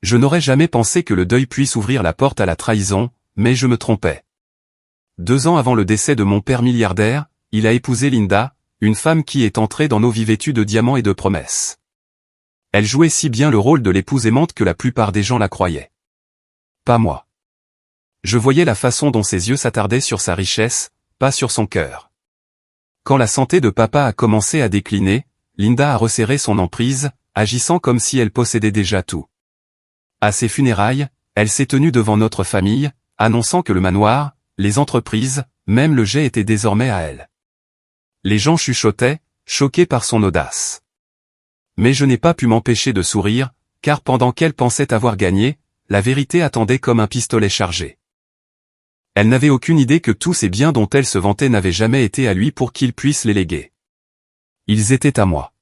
Je n'aurais jamais pensé que le deuil puisse ouvrir la porte à la trahison, mais je me trompais. 2 ans avant le décès de mon père milliardaire, il a épousé Linda, une femme qui est entrée dans nos vies vêtue de diamants et de promesses. Elle jouait si bien le rôle de l'épouse aimante que la plupart des gens la croyaient. Pas moi. Je voyais la façon dont ses yeux s'attardaient sur sa richesse, pas sur son cœur. Quand la santé de papa a commencé à décliner, Linda a resserré son emprise, agissant comme si elle possédait déjà tout. À ses funérailles, elle s'est tenue devant notre famille, annonçant que le manoir, les entreprises, même le jet étaient désormais à elle. Les gens chuchotaient, choqués par son audace. Mais je n'ai pas pu m'empêcher de sourire, car pendant qu'elle pensait avoir gagné, la vérité attendait comme un pistolet chargé. Elle n'avait aucune idée que tous ces biens dont elle se vantait n'avaient jamais été à lui pour qu'il puisse les léguer. Ils étaient à moi.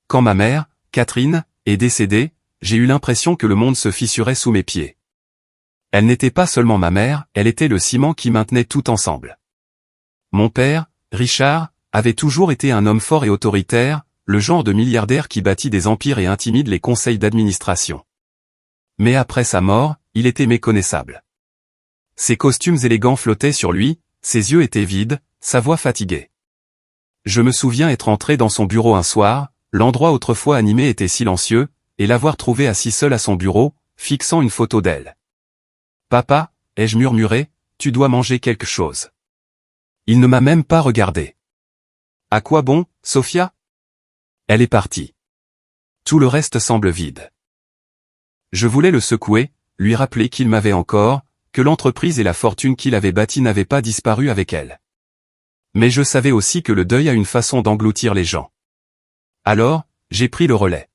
Quand ma mère, Catherine, est décédée, j'ai eu l'impression que le monde se fissurait sous mes pieds. Elle n'était pas seulement ma mère, elle était le ciment qui maintenait tout ensemble. Mon père, Richard, avait toujours été un homme fort et autoritaire, le genre de milliardaire qui bâtit des empires et intimide les conseils d'administration. Mais après sa mort, il était méconnaissable. Ses costumes élégants flottaient sur lui, ses yeux étaient vides, sa voix fatiguée. Je me souviens être entré dans son bureau un soir, l'endroit autrefois animé était silencieux, et l'avoir trouvé assis seul à son bureau, fixant une photo d'elle. « Papa » ai-je murmuré, « tu dois manger quelque chose. » Il ne m'a même pas regardé. « À quoi bon, Sophia ?» Elle est partie. Tout le reste semble vide. Je voulais le secouer, lui rappeler qu'il m'avait encore, que l'entreprise et la fortune qu'il avait bâtie n'avaient pas disparu avec elle. Mais je savais aussi que le deuil a une façon d'engloutir les gens. Alors, j'ai pris le relais.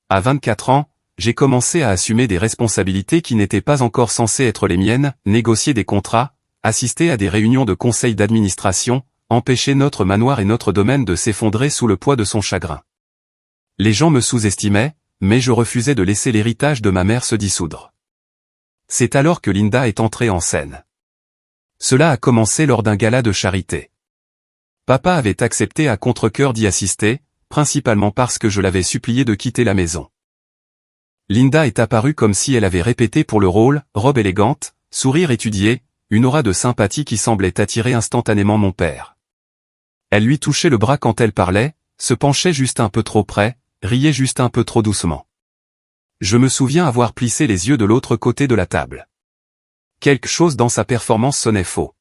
À 24 ans, j'ai commencé à assumer des responsabilités qui n'étaient pas encore censées être les miennes, négocier des contrats, assister à des réunions de conseil d'administration, empêcher notre manoir et notre domaine de s'effondrer sous le poids de son chagrin. Les gens me sous-estimaient, mais je refusais de laisser l'héritage de ma mère se dissoudre. C'est alors que Linda est entrée en scène. Cela a commencé lors d'un gala de charité. Papa avait accepté à contre-cœur d'y assister, principalement parce que je l'avais supplié de quitter la maison. Linda est apparue comme si elle avait répété pour le rôle, robe élégante, sourire étudié, une aura de sympathie qui semblait attirer instantanément mon père. Elle lui touchait le bras quand elle parlait, se penchait juste un peu trop près, riait juste un peu trop doucement. Je me souviens avoir plissé les yeux de l'autre côté de la table. Quelque chose dans sa performance sonnait faux.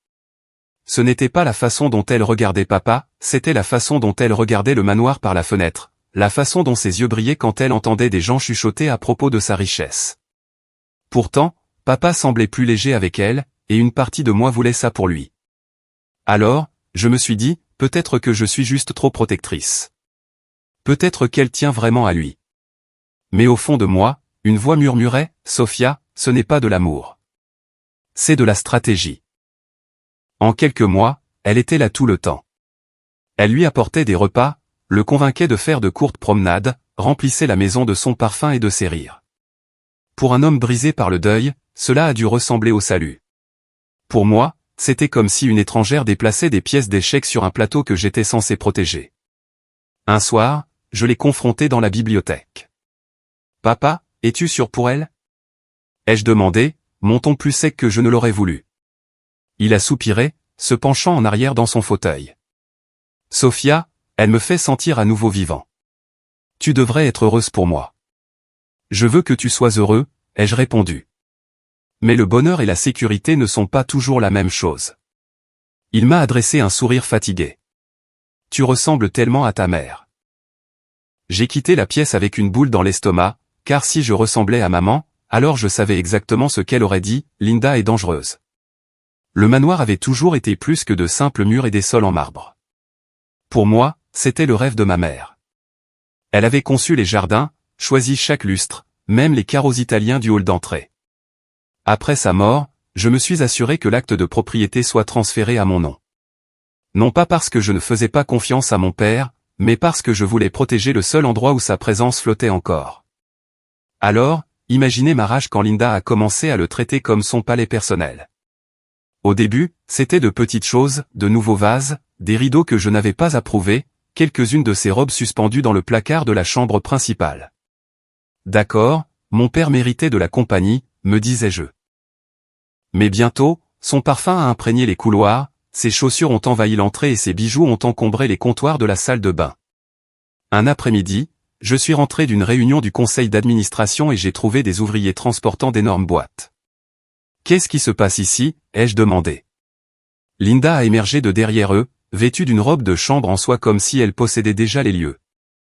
Ce n'était pas la façon dont elle regardait papa, c'était la façon dont elle regardait le manoir par la fenêtre, la façon dont ses yeux brillaient quand elle entendait des gens chuchoter à propos de sa richesse. Pourtant, papa semblait plus léger avec elle, et une partie de moi voulait ça pour lui. Alors, je me suis dit, peut-être que je suis juste trop protectrice. Peut-être qu'elle tient vraiment à lui. Mais au fond de moi, une voix murmurait, « Sophia, ce n'est pas de l'amour. C'est de la stratégie. » En quelques mois, elle était là tout le temps. Elle lui apportait des repas, le convainquait de faire de courtes promenades, remplissait la maison de son parfum et de ses rires. Pour un homme brisé par le deuil, cela a dû ressembler au salut. Pour moi, c'était comme si une étrangère déplaçait des pièces d'échecs sur un plateau que j'étais censé protéger. Un soir, je l'ai confrontée dans la bibliothèque. « Papa, es-tu sûr pour elle ?» ai-je demandé, mon ton plus sec que je ne l'aurais voulu. Il a soupiré, se penchant en arrière dans son fauteuil. « Sophia, elle me fait sentir à nouveau vivant. Tu devrais être heureuse pour moi. »« Je veux que tu sois heureux », ai-je répondu. Mais le bonheur et la sécurité ne sont pas toujours la même chose. Il m'a adressé un sourire fatigué. « Tu ressembles tellement à ta mère. » J'ai quitté la pièce avec une boule dans l'estomac, car si je ressemblais à maman, alors je savais exactement ce qu'elle aurait dit, Linda est dangereuse. Le manoir avait toujours été plus que de simples murs et des sols en marbre. Pour moi, c'était le rêve de ma mère. Elle avait conçu les jardins, choisi chaque lustre, même les carreaux italiens du hall d'entrée. Après sa mort, je me suis assuré que l'acte de propriété soit transféré à mon nom. Non pas parce que je ne faisais pas confiance à mon père, mais parce que je voulais protéger le seul endroit où sa présence flottait encore. Alors, imaginez ma rage quand Linda a commencé à le traiter comme son palais personnel. Au début, c'était de petites choses, de nouveaux vases, des rideaux que je n'avais pas approuvés, quelques-unes de ses robes suspendues dans le placard de la chambre principale. D'accord, mon père méritait de la compagnie, me disais-je. Mais bientôt, son parfum a imprégné les couloirs, ses chaussures ont envahi l'entrée et ses bijoux ont encombré les comptoirs de la salle de bain. Un après-midi, je suis rentré d'une réunion du conseil d'administration et j'ai trouvé des ouvriers transportant d'énormes boîtes. « Qu'est-ce qui se passe ici ?» ai-je demandé. Linda a émergé de derrière eux, vêtue d'une robe de chambre en soie comme si elle possédait déjà les lieux.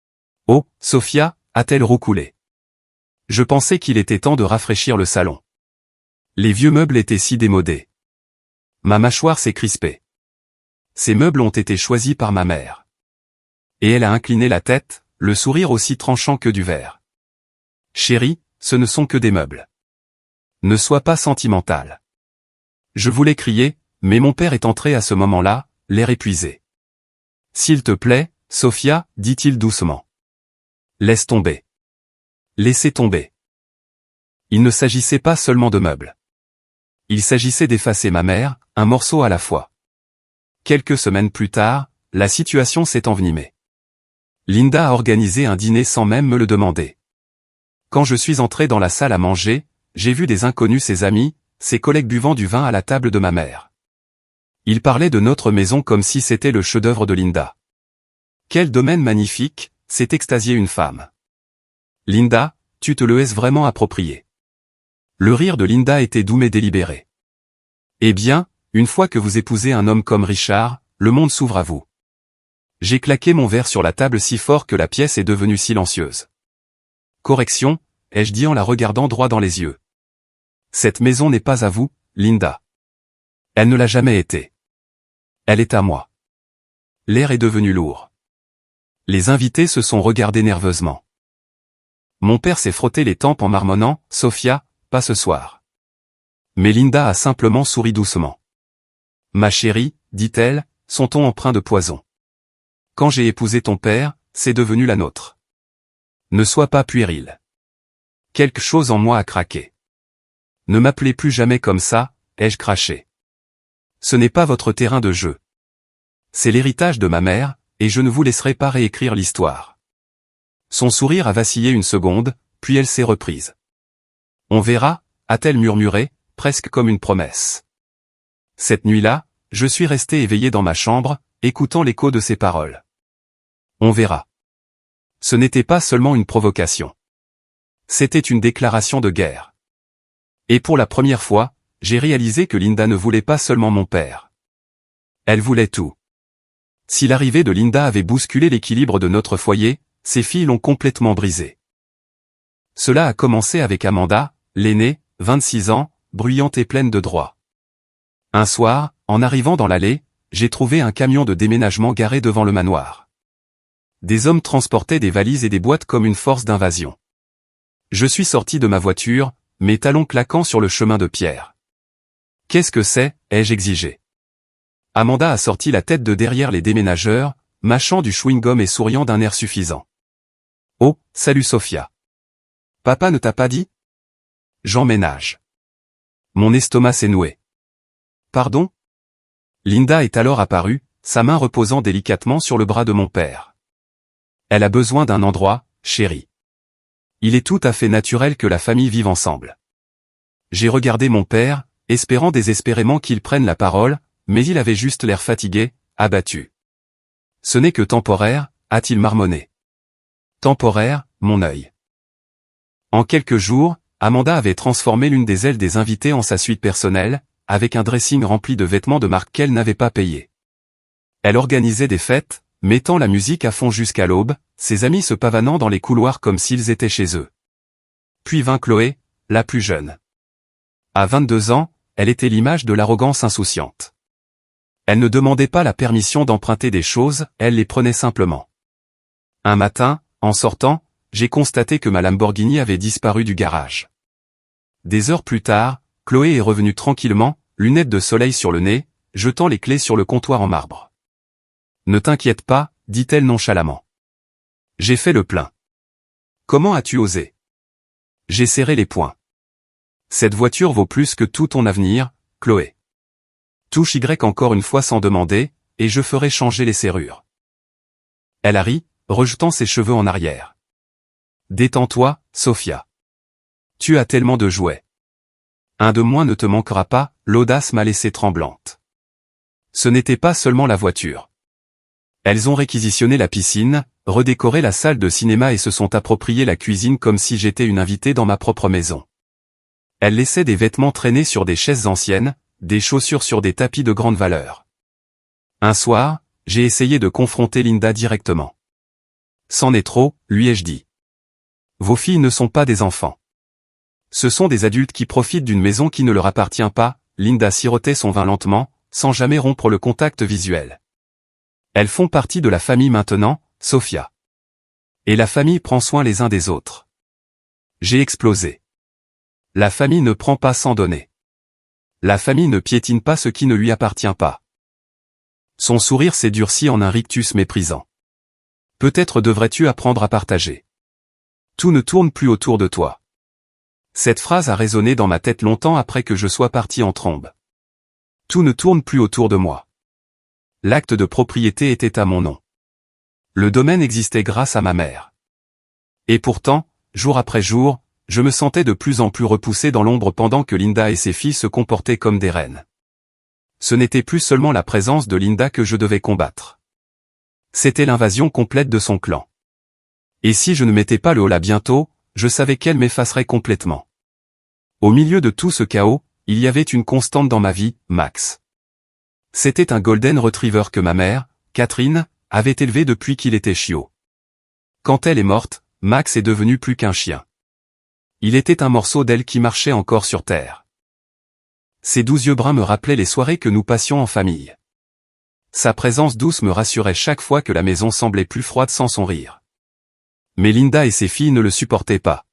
« Oh, Sophia » a-t-elle roucoulé. Je pensais qu'il était temps de rafraîchir le salon. Les vieux meubles étaient si démodés. Ma mâchoire s'est crispée. Ces meubles ont été choisis par ma mère. Et elle a incliné la tête, le sourire aussi tranchant que du verre. Chérie, ce ne sont que des meubles. Ne sois pas sentimentale. Je voulais crier, mais mon père est entré à ce moment-là, l'air épuisé. S'il te plaît, Sophia, dit-il doucement. Laisse tomber. Laissez tomber. Il ne s'agissait pas seulement de meubles. Il s'agissait d'effacer ma mère, un morceau à la fois. Quelques semaines plus tard, la situation s'est envenimée. Linda a organisé un dîner sans même me le demander. Quand je suis entré dans la salle à manger, j'ai vu des inconnus, ses amis, ses collègues buvant du vin à la table de ma mère. Ils parlaient de notre maison comme si c'était le chef-d'œuvre de Linda. Quel domaine magnifique, s'est extasiée une femme. Linda, tu te le es vraiment approprié. Le rire de Linda était doux mais délibéré. Eh bien, une fois que vous épousez un homme comme Richard, le monde s'ouvre à vous. J'ai claqué mon verre sur la table si fort que la pièce est devenue silencieuse. Correction, ai-je dit en la regardant droit dans les yeux. Cette maison n'est pas à vous, Linda. Elle ne l'a jamais été. Elle est à moi. L'air est devenu lourd. Les invités se sont regardés nerveusement. Mon père s'est frotté les tempes en marmonnant, « Sophia, pas ce soir. » Mais Linda a simplement souri doucement. « Ma chérie, dit-elle, son ton empreint de poison. Quand j'ai épousé ton père, c'est devenu la nôtre. Ne sois pas puéril. Quelque chose en moi a craqué. Ne m'appelez plus jamais comme ça, ai-je craché. Ce n'est pas votre terrain de jeu. C'est l'héritage de ma mère, et je ne vous laisserai pas réécrire l'histoire. Son sourire a vacillé une seconde, puis elle s'est reprise. On verra, a-t-elle murmuré, presque comme une promesse. Cette nuit-là, je suis resté éveillé dans ma chambre, écoutant l'écho de ses paroles. On verra. Ce n'était pas seulement une provocation. C'était une déclaration de guerre. Et pour la première fois, j'ai réalisé que Linda ne voulait pas seulement mon père. Elle voulait tout. Si l'arrivée de Linda avait bousculé l'équilibre de notre foyer, ses filles l'ont complètement brisé. Cela a commencé avec Amanda, l'aînée, 26 ans, bruyante et pleine de droit. Un soir, en arrivant dans l'allée, j'ai trouvé un camion de déménagement garé devant le manoir. Des hommes transportaient des valises et des boîtes comme une force d'invasion. Je suis sorti de ma voiture, mes talons claquant sur le chemin de pierre. « Qu'est-ce que c'est » ai-je exigé. Amanda a sorti la tête de derrière les déménageurs, mâchant du chewing-gum et souriant d'un air suffisant. « Oh, salut Sophia. Papa ne t'a pas dit ?» J'emménage. Mon estomac s'est noué. « Pardon ?» Linda est alors apparue, sa main reposant délicatement sur le bras de mon père. « Elle a besoin d'un endroit, chérie. Il est tout à fait naturel que la famille vive ensemble. » J'ai regardé mon père, espérant désespérément qu'il prenne la parole, mais il avait juste l'air fatigué, abattu. « Ce n'est que temporaire, a-t-il marmonné. « Temporaire, mon œil. » En quelques jours, Amanda avait transformé l'une des ailes des invités en sa suite personnelle, avec un dressing rempli de vêtements de marque qu'elle n'avait pas payés. Elle organisait des fêtes, mettant la musique à fond jusqu'à l'aube, ses amis se pavanant dans les couloirs comme s'ils étaient chez eux. Puis vint Chloé, la plus jeune. À 22 ans, elle était l'image de l'arrogance insouciante. Elle ne demandait pas la permission d'emprunter des choses, elle les prenait simplement. Un matin, en sortant, j'ai constaté que ma Lamborghini avait disparu du garage. Des heures plus tard, Chloé est revenue tranquillement, lunettes de soleil sur le nez, jetant les clés sur le comptoir en marbre. « Ne t'inquiète pas, dit-elle nonchalamment. J'ai fait le plein. »« Comment as-tu osé ?» J'ai serré les poings. « Cette voiture vaut plus que tout ton avenir, Chloé. Touche Y encore une fois sans demander, et je ferai changer les serrures. » Elle a ri, rejetant ses cheveux en arrière. « Détends-toi, Sophia. Tu as tellement de jouets. Un de moins ne te manquera pas, l'audace m'a laissé tremblante. Ce n'était pas seulement la voiture. Elles ont réquisitionné la piscine, redécoré la salle de cinéma et se sont approprié la cuisine comme si j'étais une invitée dans ma propre maison. Elles laissaient des vêtements traîner sur des chaises anciennes, des chaussures sur des tapis de grande valeur. Un soir, j'ai essayé de confronter Linda directement. C'en est trop, lui ai-je dit. Vos filles ne sont pas des enfants. Ce sont des adultes qui profitent d'une maison qui ne leur appartient pas. Linda sirotait son vin lentement, sans jamais rompre le contact visuel. Elles font partie de la famille maintenant, Sophia. Et la famille prend soin les uns des autres. J'ai explosé. La famille ne prend pas sans donner. La famille ne piétine pas ce qui ne lui appartient pas. Son sourire s'est durci en un rictus méprisant. Peut-être devrais-tu apprendre à partager. Tout ne tourne plus autour de toi. Cette phrase a résonné dans ma tête longtemps après que je sois parti en trombe. Tout ne tourne plus autour de moi. L'acte de propriété était à mon nom. Le domaine existait grâce à ma mère. Et pourtant, jour après jour, je me sentais de plus en plus repoussé dans l'ombre pendant que Linda et ses filles se comportaient comme des reines. Ce n'était plus seulement la présence de Linda que je devais combattre. C'était l'invasion complète de son clan. Et si je ne mettais pas le holà bientôt, je savais qu'elle m'effacerait complètement. Au milieu de tout ce chaos, il y avait une constante dans ma vie, Max. C'était un golden retriever que ma mère, Catherine, avait élevé depuis qu'il était chiot. Quand elle est morte, Max est devenu plus qu'un chien. Il était un morceau d'elle qui marchait encore sur terre. Ses doux yeux bruns me rappelaient les soirées que nous passions en famille. Sa présence douce me rassurait chaque fois que la maison semblait plus froide sans son rire. Mais Linda et ses filles ne le supportaient pas.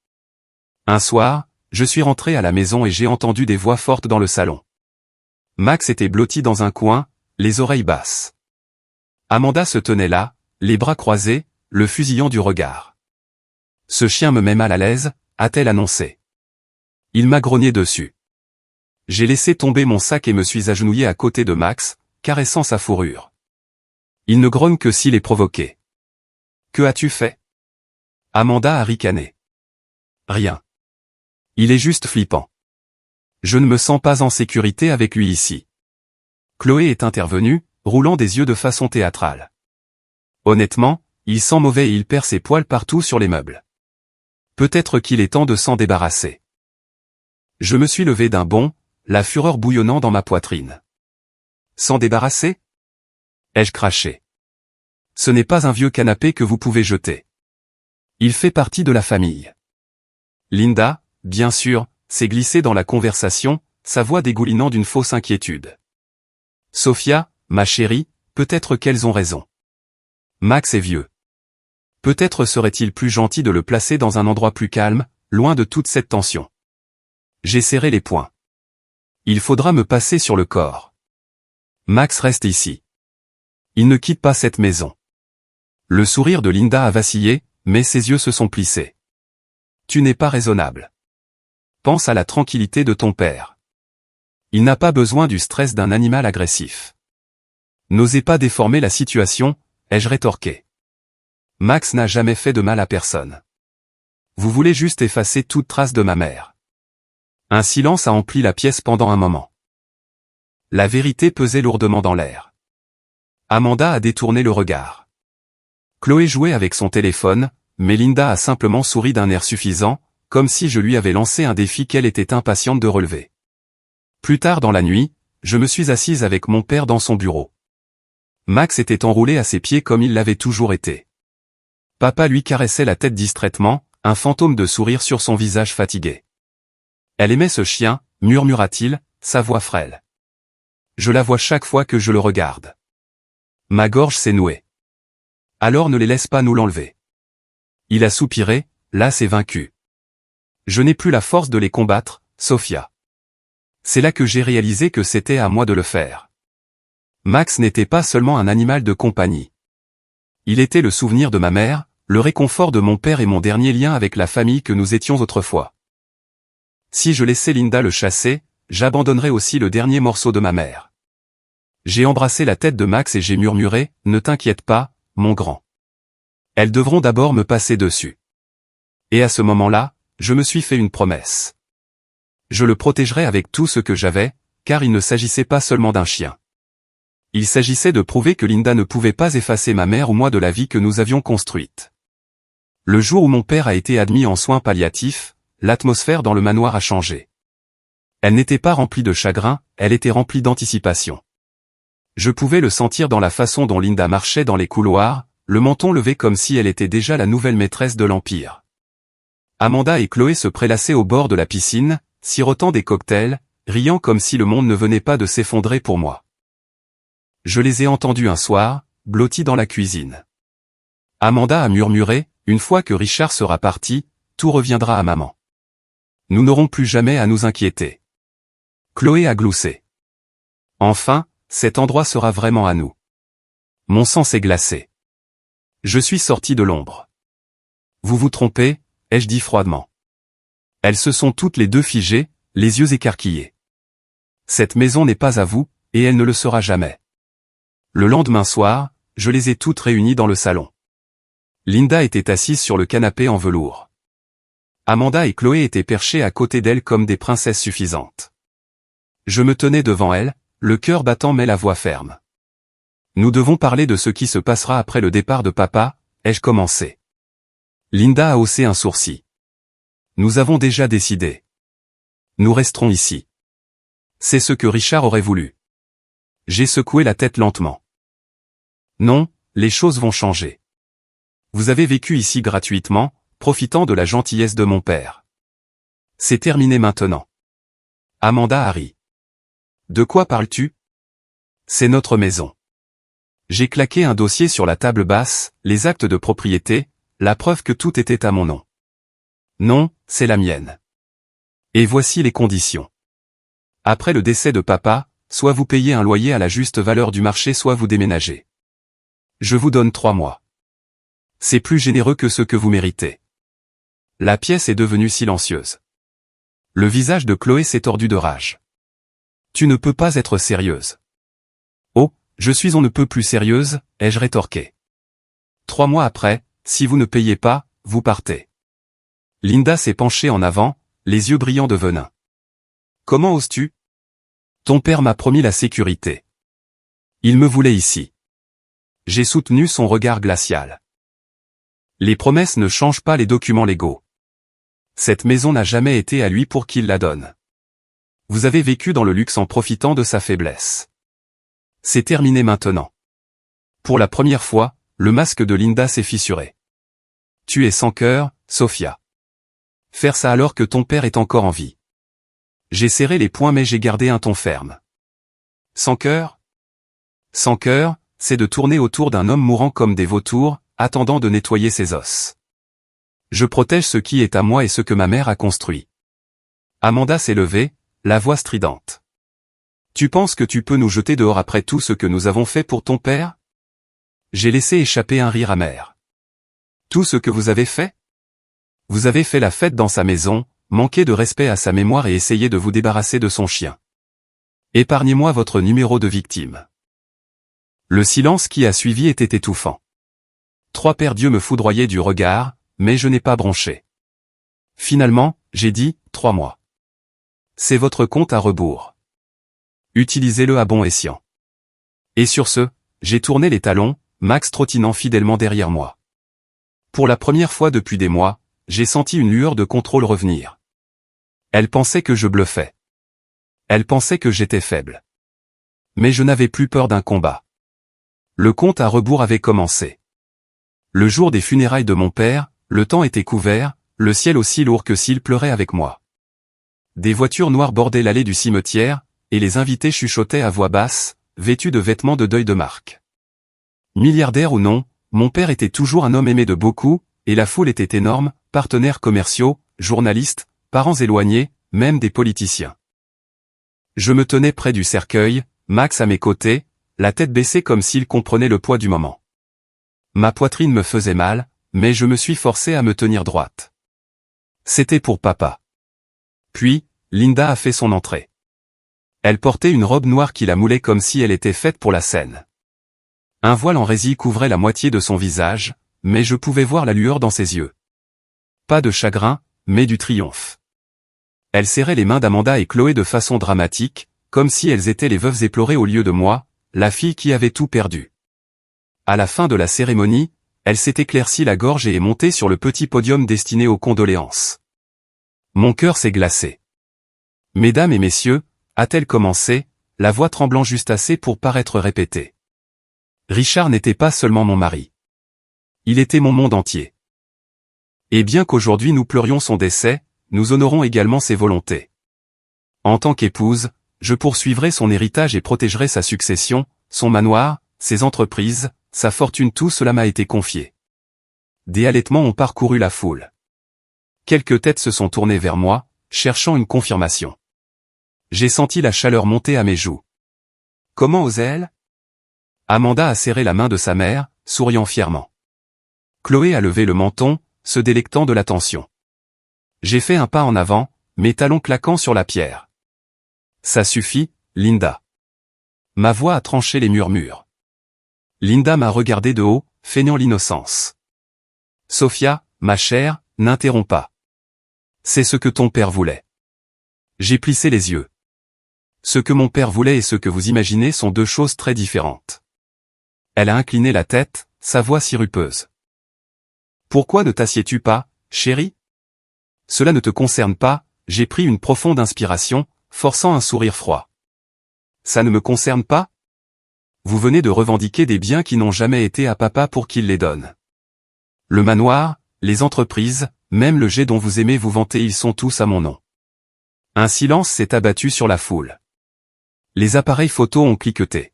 Un soir, je suis rentré à la maison et j'ai entendu des voix fortes dans le salon. Max était blotti dans un coin, les oreilles basses. Amanda se tenait là, les bras croisés, le fusillant du regard. « Ce chien me met mal à l'aise », a-t-elle annoncé. Il m'a grogné dessus. J'ai laissé tomber mon sac et me suis agenouillé à côté de Max, caressant sa fourrure. Il ne grogne que s'il est provoqué. « Que as-tu fait ?» Amanda a ricané. « Rien. Il est juste flippant. Je ne me sens pas en sécurité avec lui ici. » Chloé est intervenue, roulant des yeux de façon théâtrale. « Honnêtement, il sent mauvais et il perd ses poils partout sur les meubles. Peut-être qu'il est temps de s'en débarrasser. » Je me suis levé d'un bond, la fureur bouillonnant dans ma poitrine. « S'en débarrasser ?» ai-je craché. « Ce n'est pas un vieux canapé que vous pouvez jeter. Il fait partie de la famille. » Linda, bien sûr, s'est glissée dans la conversation, sa voix dégoulinant d'une fausse inquiétude. « Sophia, ma chérie, peut-être qu'elles ont raison. Max est vieux. Peut-être serait-il plus gentil de le placer dans un endroit plus calme, loin de toute cette tension. » J'ai serré les poings. Il faudra me passer sur le corps. Max reste ici. Il ne quitte pas cette maison. Le sourire de Linda a vacillé, mais ses yeux se sont plissés. Tu n'es pas raisonnable. Pense à la tranquillité de ton père. Il n'a pas besoin du stress d'un animal agressif. N'osez pas déformer la situation, ai-je rétorqué. Max n'a jamais fait de mal à personne. Vous voulez juste effacer toute trace de ma mère. Un silence a empli la pièce pendant un moment. La vérité pesait lourdement dans l'air. Amanda a détourné le regard. Chloé jouait avec son téléphone, mais Linda a simplement souri d'un air suffisant, comme si je lui avais lancé un défi qu'elle était impatiente de relever. Plus tard dans la nuit, je me suis assise avec mon père dans son bureau. Max était enroulé à ses pieds comme il l'avait toujours été. Papa lui caressait la tête distraitement, un fantôme de sourire sur son visage fatigué. Elle aimait ce chien, murmura-t-il, sa voix frêle. Je la vois chaque fois que je le regarde. Ma gorge s'est nouée. Alors ne les laisse pas nous l'enlever. Il a soupiré, las et vaincu. Je n'ai plus la force de les combattre, Sophia. C'est là que j'ai réalisé que c'était à moi de le faire. Max n'était pas seulement un animal de compagnie. Il était le souvenir de ma mère, le réconfort de mon père et mon dernier lien avec la famille que nous étions autrefois. Si je laissais Linda le chasser, j'abandonnerais aussi le dernier morceau de ma mère. J'ai embrassé la tête de Max et j'ai murmuré, « Ne t'inquiète pas, mon grand. Elles devront d'abord me passer dessus. » Et à ce moment-là, je me suis fait une promesse. Je le protégerai avec tout ce que j'avais, car il ne s'agissait pas seulement d'un chien. Il s'agissait de prouver que Linda ne pouvait pas effacer ma mère ou moi de la vie que nous avions construite. Le jour où mon père a été admis en soins palliatifs, l'atmosphère dans le manoir a changé. Elle n'était pas remplie de chagrin, elle était remplie d'anticipation. Je pouvais le sentir dans la façon dont Linda marchait dans les couloirs, le menton levé comme si elle était déjà la nouvelle maîtresse de l'Empire. Amanda et Chloé se prélassaient au bord de la piscine, sirotant des cocktails, riant comme si le monde ne venait pas de s'effondrer pour moi. Je les ai entendus un soir, blottis dans la cuisine. Amanda a murmuré, une fois que Richard sera parti, tout reviendra à maman. Nous n'aurons plus jamais à nous inquiéter. Chloé a gloussé. Enfin, cet endroit sera vraiment à nous. Mon sang s'est glacé. Je suis sorti de l'ombre. Vous vous trompez, ai-je dit froidement. Elles se sont toutes les deux figées, les yeux écarquillés. Cette maison n'est pas à vous, et elle ne le sera jamais. Le lendemain soir, je les ai toutes réunies dans le salon. Linda était assise sur le canapé en velours. Amanda et Chloé étaient perchées à côté d'elle comme des princesses suffisantes. Je me tenais devant elles, le cœur battant mais la voix ferme. Nous devons parler de ce qui se passera après le départ de papa, ai-je commencé. Linda a haussé un sourcil. Nous avons déjà décidé. Nous resterons ici. C'est ce que Richard aurait voulu. J'ai secoué la tête lentement. Non, les choses vont changer. Vous avez vécu ici gratuitement, profitant de la gentillesse de mon père. C'est terminé maintenant. Amanda a ri. De quoi parles-tu? C'est notre maison. J'ai claqué un dossier sur la table basse, les actes de propriété, la preuve que tout était à mon nom. Non, c'est la mienne. Et voici les conditions. Après le décès de papa, soit vous payez un loyer à la juste valeur du marché, soit vous déménagez. Je vous donne 3 mois. C'est plus généreux que ce que vous méritez. La pièce est devenue silencieuse. Le visage de Chloé s'est tordu de rage. Tu ne peux pas être sérieuse. Oh, je suis on ne peut plus sérieuse, ai-je rétorqué. 3 mois après, si vous ne payez pas, vous partez. Linda s'est penchée en avant, les yeux brillants de venin. Comment oses-tu? Ton père m'a promis la sécurité. Il me voulait ici. J'ai soutenu son regard glacial. Les promesses ne changent pas les documents légaux. Cette maison n'a jamais été à lui pour qu'il la donne. Vous avez vécu dans le luxe en profitant de sa faiblesse. C'est terminé maintenant. Pour la première fois, le masque de Linda s'est fissuré. Tu es sans cœur, Sophia. Faire ça alors que ton père est encore en vie. J'ai serré les poings mais j'ai gardé un ton ferme. Sans cœur? Sans cœur, c'est de tourner autour d'un homme mourant comme des vautours, attendant de nettoyer ses os. Je protège ce qui est à moi et ce que ma mère a construit. Amanda s'est levée, la voix stridente. Tu penses que tu peux nous jeter dehors après tout ce que nous avons fait pour ton père? J'ai laissé échapper un rire amer. Tout ce que vous avez fait? Vous avez fait la fête dans sa maison, manqué de respect à sa mémoire et essayé de vous débarrasser de son chien. Épargnez-moi votre numéro de victime. Le silence qui a suivi était étouffant. 3 paires d'yeux me foudroyaient du regard, mais je n'ai pas bronché. Finalement, j'ai dit, 3 mois. C'est votre compte à rebours. Utilisez-le à bon escient. Et sur ce, j'ai tourné les talons, Max trottinant fidèlement derrière moi. Pour la première fois depuis des mois, j'ai senti une lueur de contrôle revenir. Elle pensait que je bluffais. Elle pensait que j'étais faible. Mais je n'avais plus peur d'un combat. Le compte à rebours avait commencé. Le jour des funérailles de mon père, le temps était couvert, le ciel aussi lourd que s'il pleurait avec moi. Des voitures noires bordaient l'allée du cimetière, et les invités chuchotaient à voix basse, vêtus de vêtements de deuil de marque. Milliardaire ou non, mon père était toujours un homme aimé de beaucoup, et la foule était énorme, partenaires commerciaux, journalistes, parents éloignés, même des politiciens. Je me tenais près du cercueil, Max à mes côtés, la tête baissée comme s'il comprenait le poids du moment. Ma poitrine me faisait mal, mais je me suis forcé à me tenir droite. C'était pour papa. Puis, Linda a fait son entrée. Elle portait une robe noire qui la moulait comme si elle était faite pour la scène. Un voile en résille couvrait la moitié de son visage, mais je pouvais voir la lueur dans ses yeux. Pas de chagrin, mais du triomphe. Elle serrait les mains d'Amanda et Chloé de façon dramatique, comme si elles étaient les veuves éplorées au lieu de moi, la fille qui avait tout perdu. À la fin de la cérémonie, elle s'est éclaircie la gorge et est montée sur le petit podium destiné aux condoléances. Mon cœur s'est glacé. Mesdames et messieurs, a-t-elle commencé, la voix tremblant juste assez pour paraître répétée. Richard n'était pas seulement mon mari. Il était mon monde entier. Et bien qu'aujourd'hui nous pleurions son décès, nous honorons également ses volontés. En tant qu'épouse, je poursuivrai son héritage et protégerai sa succession, son manoir, ses entreprises, sa fortune, tout cela m'a été confié. Des halètements ont parcouru la foule. Quelques têtes se sont tournées vers moi, cherchant une confirmation. J'ai senti la chaleur monter à mes joues. Comment osait-elle? Amanda a serré la main de sa mère, souriant fièrement. Chloé a levé le menton, se délectant de l'attention. J'ai fait un pas en avant, mes talons claquant sur la pierre. Ça suffit, Linda. Ma voix a tranché les murmures. Linda m'a regardé de haut, feignant l'innocence. Sophia, ma chère, n'interromps pas. C'est ce que ton père voulait. J'ai plissé les yeux. Ce que mon père voulait et ce que vous imaginez sont deux choses très différentes. Elle a incliné la tête, sa voix sirupeuse. Pourquoi ne t'assieds-tu pas, chérie? Cela ne te concerne pas, j'ai pris une profonde inspiration, forçant un sourire froid. Ça ne me concerne pas? Vous venez de revendiquer des biens qui n'ont jamais été à papa pour qu'il les donne. Le manoir, les entreprises, même le jet dont vous aimez vous vanter, ils sont tous à mon nom. Un silence s'est abattu sur la foule. Les appareils photos ont cliqueté.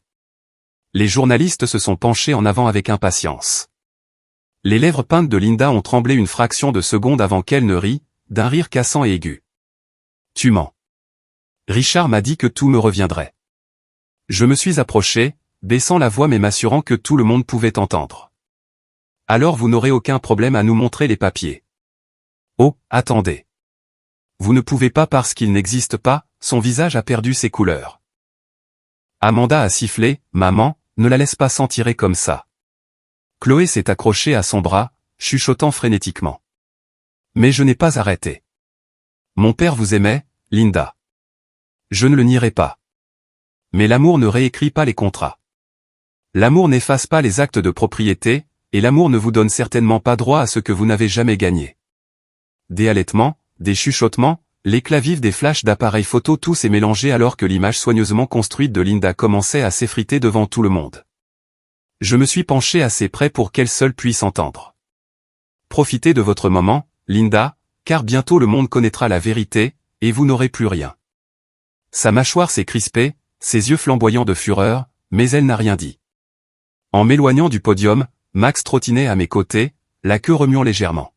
Les journalistes se sont penchés en avant avec impatience. Les lèvres peintes de Linda ont tremblé une fraction de seconde avant qu'elle ne rit, d'un rire cassant et aigu. Tu mens. Richard m'a dit que tout me reviendrait. Je me suis approché, baissant la voix mais m'assurant que tout le monde pouvait entendre. Alors vous n'aurez aucun problème à nous montrer les papiers. Oh, attendez. Vous ne pouvez pas parce qu'il n'existe pas, son visage a perdu ses couleurs. Amanda a sifflé, maman, ne la laisse pas s'en tirer comme ça. Chloé s'est accrochée à son bras, chuchotant frénétiquement. Mais je n'ai pas arrêté. Mon père vous aimait, Linda. Je ne le nierai pas. Mais l'amour ne réécrit pas les contrats. L'amour n'efface pas les actes de propriété, et l'amour ne vous donne certainement pas droit à ce que vous n'avez jamais gagné. Des halètements, des chuchotements, l'éclat vif des flashs d'appareils photo, tout s'est mélangé alors que l'image soigneusement construite de Linda commençait à s'effriter devant tout le monde. Je me suis penché assez près pour qu'elle seule puisse entendre. Profitez de votre moment, Linda, car bientôt le monde connaîtra la vérité, et vous n'aurez plus rien. Sa mâchoire s'est crispée, ses yeux flamboyants de fureur, mais elle n'a rien dit. En m'éloignant du podium, Max trottinait à mes côtés, la queue remuant légèrement.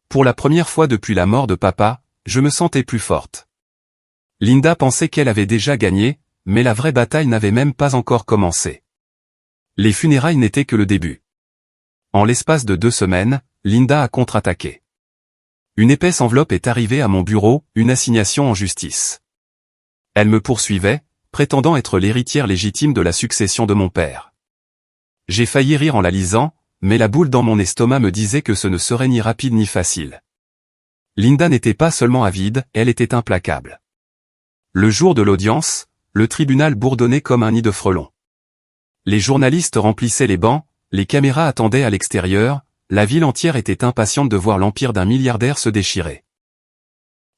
Pour la première fois depuis la mort de papa, je me sentais plus forte. Linda pensait qu'elle avait déjà gagné, mais la vraie bataille n'avait même pas encore commencé. Les funérailles n'étaient que le début. En l'espace de 2 semaines, Linda a contre-attaqué. Une épaisse enveloppe est arrivée à mon bureau, une assignation en justice. Elle me poursuivait, prétendant être l'héritière légitime de la succession de mon père. J'ai failli rire en la lisant, mais la boule dans mon estomac me disait que ce ne serait ni rapide ni facile. Linda n'était pas seulement avide, elle était implacable. Le jour de l'audience, le tribunal bourdonnait comme un nid de frelons. Les journalistes remplissaient les bancs, les caméras attendaient à l'extérieur, la ville entière était impatiente de voir l'empire d'un milliardaire se déchirer.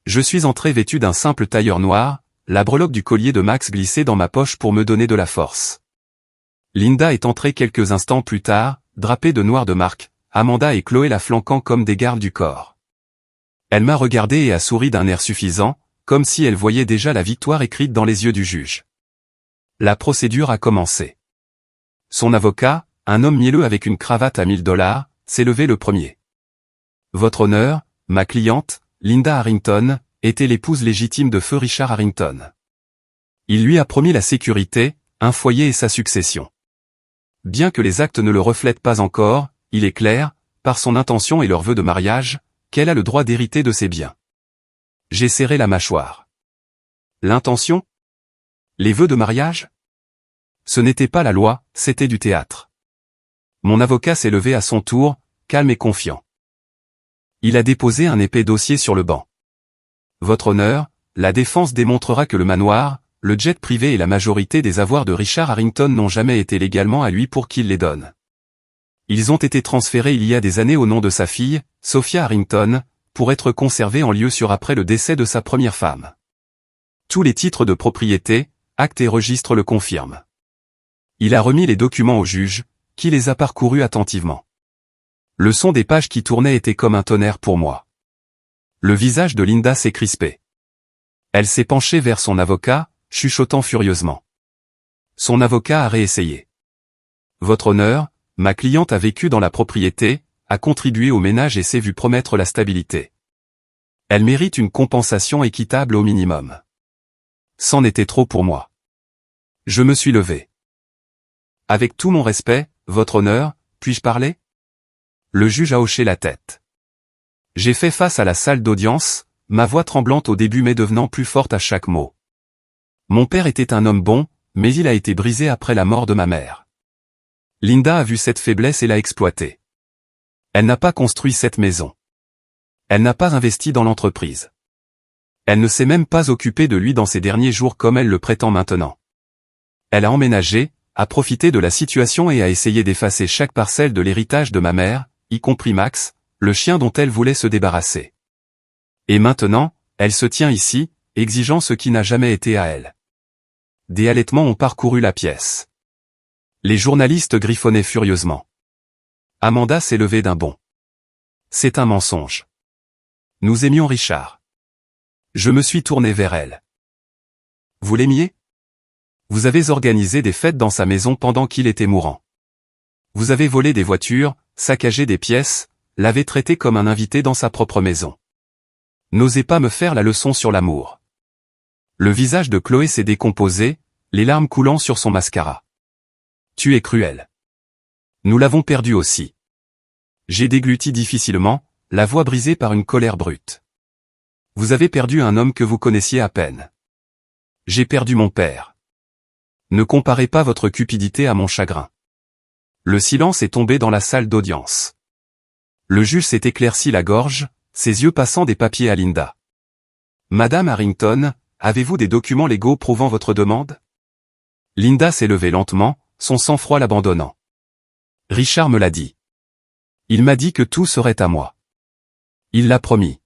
Je suis entré vêtu d'un simple tailleur noir, la breloque du collier de Max glissait dans ma poche pour me donner de la force. Linda est entrée quelques instants plus tard, drapée de noir de marque, Amanda et Chloé la flanquant comme des gardes du corps. Elle m'a regardé et a souri d'un air suffisant, comme si elle voyait déjà la victoire écrite dans les yeux du juge. La procédure a commencé. Son avocat, un homme mielleux avec une cravate à $1000, s'est levé le premier. Votre honneur, ma cliente, Linda Harrington, était l'épouse légitime de feu Richard Harrington. Il lui a promis la sécurité, un foyer et sa succession. Bien que les actes ne le reflètent pas encore, il est clair, par son intention et leur vœu de mariage, qu'elle a le droit d'hériter de ses biens. J'ai serré la mâchoire. L'intention? Les vœux de mariage? Ce n'était pas la loi, c'était du théâtre. Mon avocat s'est levé à son tour, calme et confiant. Il a déposé un épais dossier sur le banc. Votre honneur, la défense démontrera que le manoir, le jet privé et la majorité des avoirs de Richard Harrington n'ont jamais été légalement à lui pour qu'il les donne. Ils ont été transférés il y a des années au nom de sa fille, Sophia Harrington, pour être conservés en lieu sûr après le décès de sa première femme. Tous les titres de propriété, actes et registres le confirment. Il a remis les documents au juge, qui les a parcourus attentivement. Le son des pages qui tournaient était comme un tonnerre pour moi. Le visage de Linda s'est crispé. Elle s'est penchée vers son avocat, chuchotant furieusement. Son avocat a réessayé. Votre honneur, ma cliente a vécu dans la propriété, a contribué au ménage et s'est vu promettre la stabilité. Elle mérite une compensation équitable au minimum. C'en était trop pour moi. Je me suis levé. Avec tout mon respect, votre honneur, puis-je parler? Le juge a hoché la tête. J'ai fait face à la salle d'audience, ma voix tremblante au début mais devenant plus forte à chaque mot. Mon père était un homme bon, mais il a été brisé après la mort de ma mère. Linda a vu cette faiblesse et l'a exploitée. Elle n'a pas construit cette maison. Elle n'a pas investi dans l'entreprise. Elle ne s'est même pas occupée de lui dans ses derniers jours comme elle le prétend maintenant. Elle a emménagé, a profité de la situation et a essayé d'effacer chaque parcelle de l'héritage de ma mère, y compris Max, le chien dont elle voulait se débarrasser. Et maintenant, elle se tient ici, exigeant ce qui n'a jamais été à elle. Des halètements ont parcouru la pièce. Les journalistes griffonnaient furieusement. Amanda s'est levée d'un bond. C'est un mensonge. Nous aimions Richard. Je me suis tourné vers elle. Vous l'aimiez? Vous avez organisé des fêtes dans sa maison pendant qu'il était mourant. Vous avez volé des voitures, saccagé des pièces, l'avez traité comme un invité dans sa propre maison. N'osez pas me faire la leçon sur l'amour. Le visage de Chloé s'est décomposé, les larmes coulant sur son mascara. Tu es cruel. Nous l'avons perdu aussi. J'ai dégluti difficilement, la voix brisée par une colère brute. Vous avez perdu un homme que vous connaissiez à peine. J'ai perdu mon père. Ne comparez pas votre cupidité à mon chagrin. Le silence est tombé dans la salle d'audience. Le juge s'est éclairci la gorge, ses yeux passant des papiers à Linda. Madame Harrington, avez-vous des documents légaux prouvant votre demande? Linda s'est levée lentement, son sang-froid l'abandonnant. Richard me l'a dit. Il m'a dit que tout serait à moi. Il l'a promis.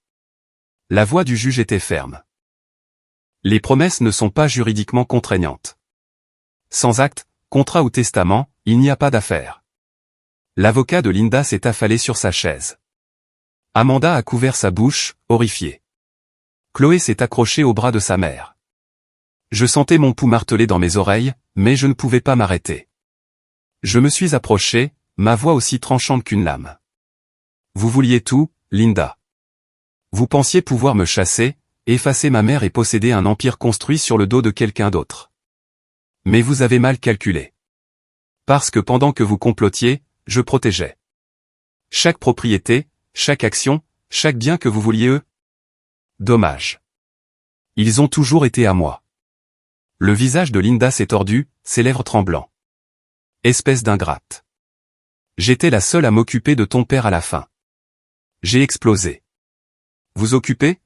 La voix du juge était ferme. Les promesses ne sont pas juridiquement contraignantes. Sans acte, contrat ou testament, il n'y a pas d'affaire. L'avocat de Linda s'est affalé sur sa chaise. Amanda a couvert sa bouche, horrifiée. Chloé s'est accrochée au bras de sa mère. Je sentais mon pouls marteler dans mes oreilles, mais je ne pouvais pas m'arrêter. Je me suis approché, ma voix aussi tranchante qu'une lame. Vous vouliez tout, Linda. Vous pensiez pouvoir me chasser, effacer ma mère et posséder un empire construit sur le dos de quelqu'un d'autre. Mais vous avez mal calculé. Parce que pendant que vous complotiez, je protégeais. Chaque propriété, chaque action, chaque bien que vous vouliez eux. Dommage. Ils ont toujours été à moi. Le visage de Linda s'est tordu, ses lèvres tremblants. Espèce d'ingrate. J'étais la seule à m'occuper de ton père à la fin. J'ai explosé. Vous occupez?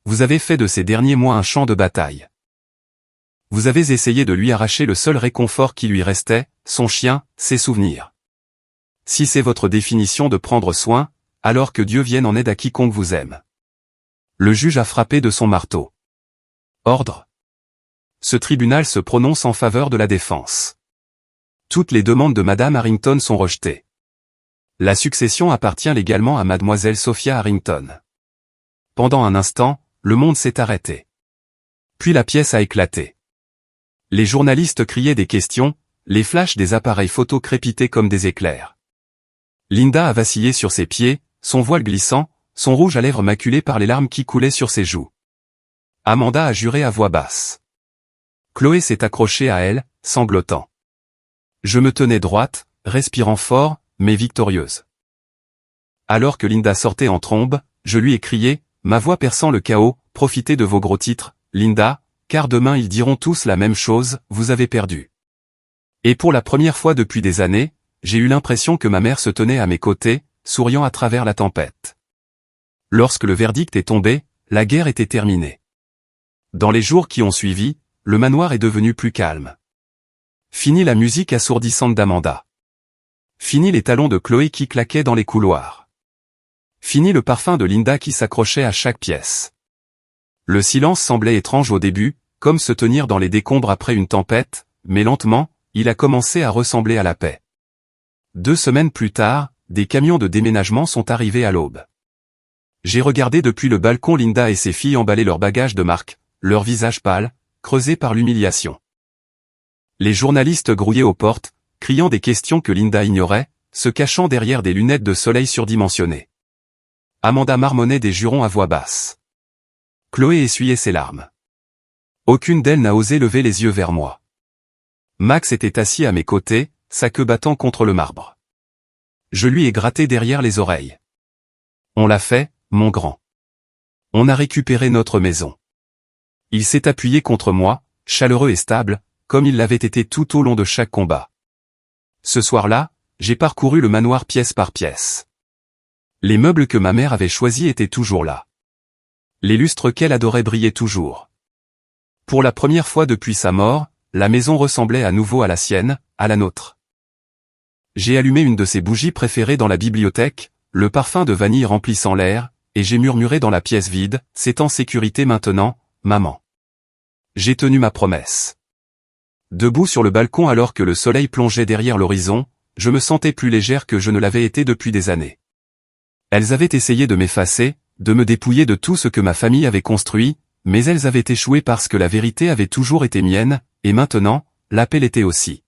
Vous avez fait de ces derniers mois un champ de bataille. Vous avez essayé de lui arracher le seul réconfort qui lui restait, son chien, ses souvenirs. Si c'est votre définition de prendre soin, alors que Dieu vienne en aide à quiconque vous aime. Le juge a frappé de son marteau. Ordre. Ce tribunal se prononce en faveur de la défense. Toutes les demandes de Madame Harrington sont rejetées. La succession appartient légalement à Mademoiselle Sophia Harrington. Pendant un instant, le monde s'est arrêté. Puis la pièce a éclaté. Les journalistes criaient des questions, les flashs des appareils photo crépitaient comme des éclairs. Linda a vacillé sur ses pieds, son voile glissant, son rouge à lèvres maculé par les larmes qui coulaient sur ses joues. Amanda a juré à voix basse. Chloé s'est accrochée à elle, sanglotant. Je me tenais droite, respirant fort, mais victorieuse. Alors que Linda sortait en trombe, je lui ai crié, ma voix perçant le chaos, profitez de vos gros titres, Linda, car demain ils diront tous la même chose, vous avez perdu. Et pour la première fois depuis des années, j'ai eu l'impression que ma mère se tenait à mes côtés, souriant à travers la tempête. Lorsque le verdict est tombé, la guerre était terminée. Dans les jours qui ont suivi, le manoir est devenu plus calme. Fini la musique assourdissante d'Amanda. Fini les talons de Chloé qui claquaient dans les couloirs. Fini le parfum de Linda qui s'accrochait à chaque pièce. Le silence semblait étrange au début, comme se tenir dans les décombres après une tempête, mais lentement, il a commencé à ressembler à la paix. 2 semaines plus tard, des camions de déménagement sont arrivés à l'aube. J'ai regardé depuis le balcon Linda et ses filles emballer leurs bagages de marque, leurs visages pâles, creusés par l'humiliation. Les journalistes grouillaient aux portes, criant des questions que Linda ignorait, se cachant derrière des lunettes de soleil surdimensionnées. Amanda marmonnait des jurons à voix basse. Chloé essuyait ses larmes. Aucune d'elles n'a osé lever les yeux vers moi. Max était assis à mes côtés, sa queue battant contre le marbre. Je lui ai gratté derrière les oreilles. On l'a fait, mon grand. On a récupéré notre maison. Il s'est appuyé contre moi, chaleureux et stable, comme il l'avait été tout au long de chaque combat. Ce soir-là, j'ai parcouru le manoir pièce par pièce. Les meubles que ma mère avait choisis étaient toujours là. Les lustres qu'elle adorait brillaient toujours. Pour la première fois depuis sa mort, la maison ressemblait à nouveau à la sienne, à la nôtre. J'ai allumé une de ses bougies préférées dans la bibliothèque, le parfum de vanille remplissant l'air, et j'ai murmuré dans la pièce vide, « C'est en sécurité maintenant, maman. » J'ai tenu ma promesse. Debout sur le balcon alors que le soleil plongeait derrière l'horizon, je me sentais plus légère que je ne l'avais été depuis des années. Elles avaient essayé de m'effacer, de me dépouiller de tout ce que ma famille avait construit, mais elles avaient échoué parce que la vérité avait toujours été mienne, et maintenant, l'appel était aussi.